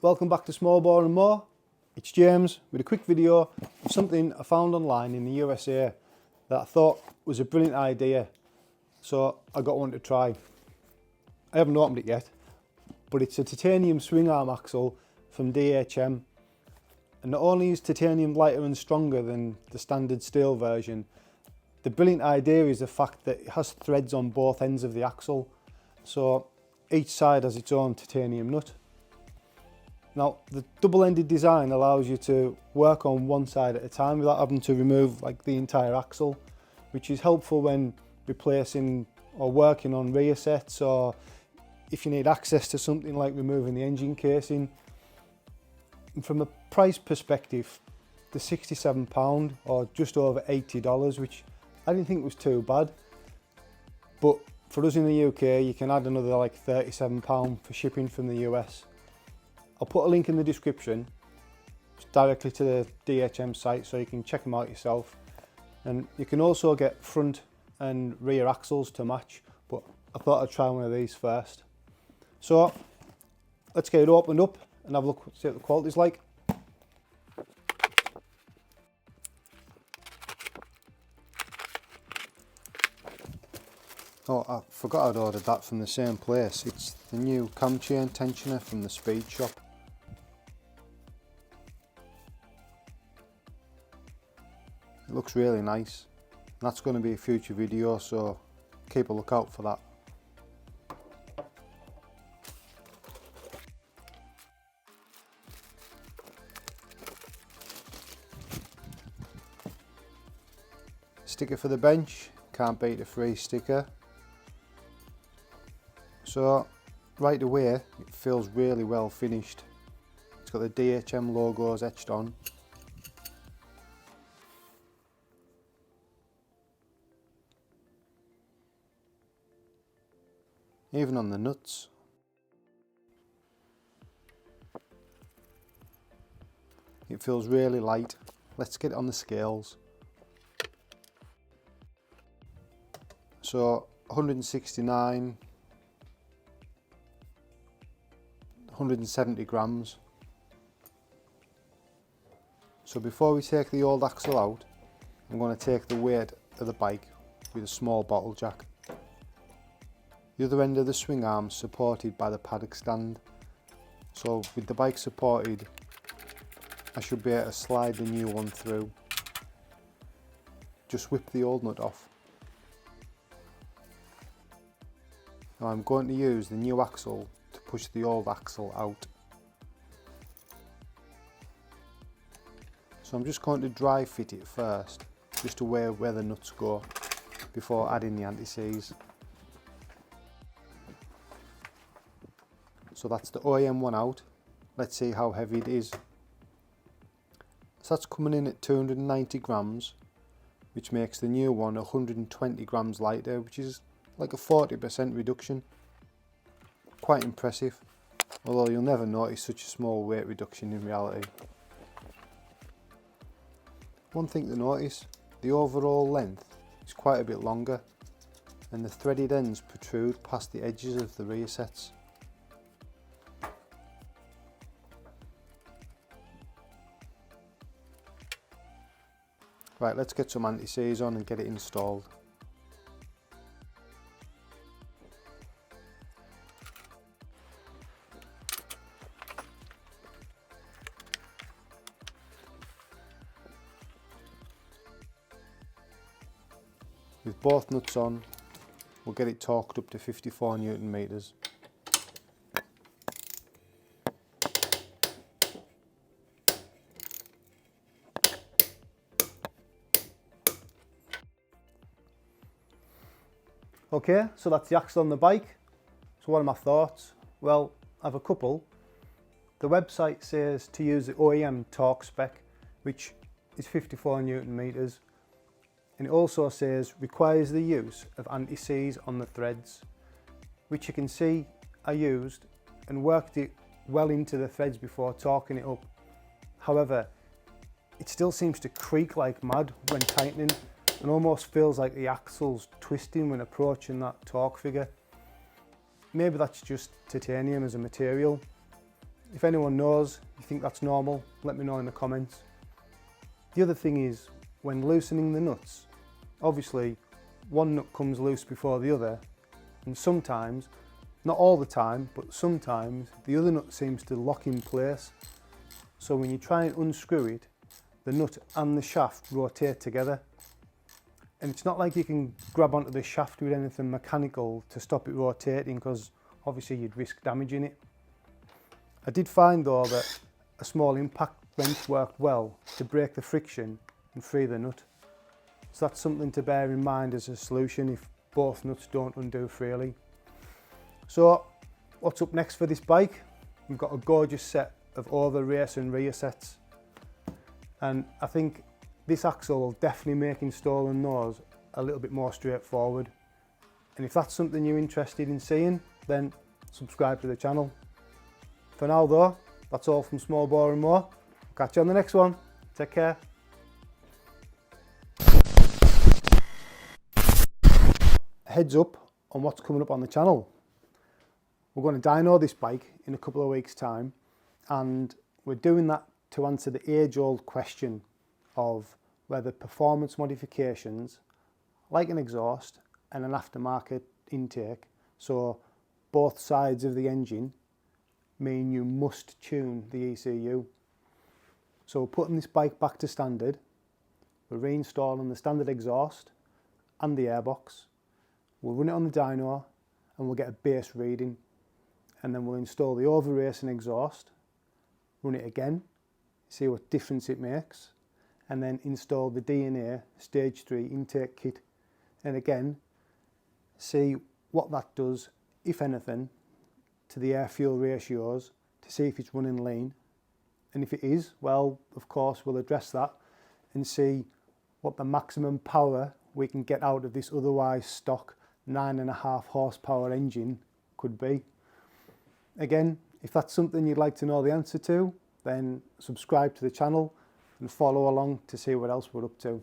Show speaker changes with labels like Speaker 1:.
Speaker 1: Welcome back to Small Bore and More. It's James with a quick video of something I found online in the USA that I thought was a brilliant idea, so I got one to try. I haven't opened it yet, but it's a titanium swing arm axle from DHM, and not only is titanium lighter and stronger than the standard steel version, the brilliant idea is the fact that it has threads on both ends of the axle, so each side has its own titanium nut. Now, the double-ended design allows you to work on one side at a time without having to remove like the entire axle, which is helpful when replacing or working on rear sets, or if you need access to something like removing the engine casing. And from a price perspective, the £67 or just over $80, which I didn't think was too bad, but for us in the UK you can add another like £37 for shipping from the US. I'll put a link in the description directly to the DHM site so you can check them out yourself, and you can also get front and rear axles to match, but I thought I'd try one of these first. So let's get it opened up and have a look, see what the quality's like. Oh, I forgot I'd ordered that from the same place. It's the new cam chain tensioner from the Speed Shop. It looks really nice. That's going to be a future video, so keep a lookout for that. Sticker for the bench, can't beat a free sticker. So right away it feels really well finished. It's got the DHM logos etched on. Even on the nuts. It feels really light. Let's get it on the scales. So 169, 170 grams. So before we take the old axle out, I'm going to take the weight of the bike with a small bottle jack. The other end of the swing arm is supported by the paddock stand, so with the bike supported I should be able to slide the new one through. Just whip the old nut off. Now I'm going to use the new axle to push the old axle out. So I'm just going to dry fit it first, just to where the nuts go, before adding the anti-seize. So that's the OEM one out. Let's see how heavy it is. So that's coming in at 290 grams, which makes the new one 120 grams lighter, which is like a 40% reduction. Quite impressive, although you'll never notice such a small weight reduction in reality. One thing to notice, the overall length is quite a bit longer, and the threaded ends protrude past the edges of the rear sets. Right, let's get some anti-seize on and get it installed. With both nuts on, we'll get it torqued up to 54 Newton meters. Okay, so that's the axle on the bike. So what are my thoughts? Well, I have a couple. The website says to use the OEM torque spec, which is 54 Newton meters. And it also says requires the use of anti-seize on the threads, which you can see I used and worked it well into the threads before torquing it up. However, it still seems to creak like mad when tightening, and almost feels like the axle's twisting when approaching that torque figure. Maybe that's just titanium as a material. If anyone knows, you think that's normal, let me know in the comments. The other thing is, when loosening the nuts, obviously one nut comes loose before the other, and sometimes, not all the time, but sometimes the other nut seems to lock in place. So when you try and unscrew it, the nut and the shaft rotate together. And it's not like you can grab onto the shaft with anything mechanical to stop it rotating, because obviously you'd risk damaging it. I did find though that a small impact wrench worked well to break the friction and free the nut. So that's something to bear in mind as a solution if both nuts don't undo freely. So what's up next for this bike? We've got a gorgeous set of over, race and rear sets. And I think this axle will definitely make installing those a little bit more straightforward. And if that's something you're interested in seeing, then subscribe to the channel. For now though, that's all from Small Bore and More. Catch you on the next one. Take care. Heads up on what's coming up on the channel. We're going to dyno this bike in a couple of weeks' time, and we're doing that to answer the age-old question of whether performance modifications, like an exhaust and an aftermarket intake, so both sides of the engine, mean you must tune the ECU. So we're putting this bike back to standard. We're reinstalling the standard exhaust and the airbox. We'll run it on the dyno and we'll get a base reading, and then we'll install the over racing exhaust, run it again, see what difference it makes, and then install the DNA stage 3 intake kit, and again see what that does, if anything, to the air fuel ratios, to see if it's running lean. And if it is, well, of course we'll address that and see what the maximum power we can get out of this otherwise stock 9.5 horsepower engine could be. Again, if that's something you'd like to know the answer to, then subscribe to the channel and follow along to see what else we're up to.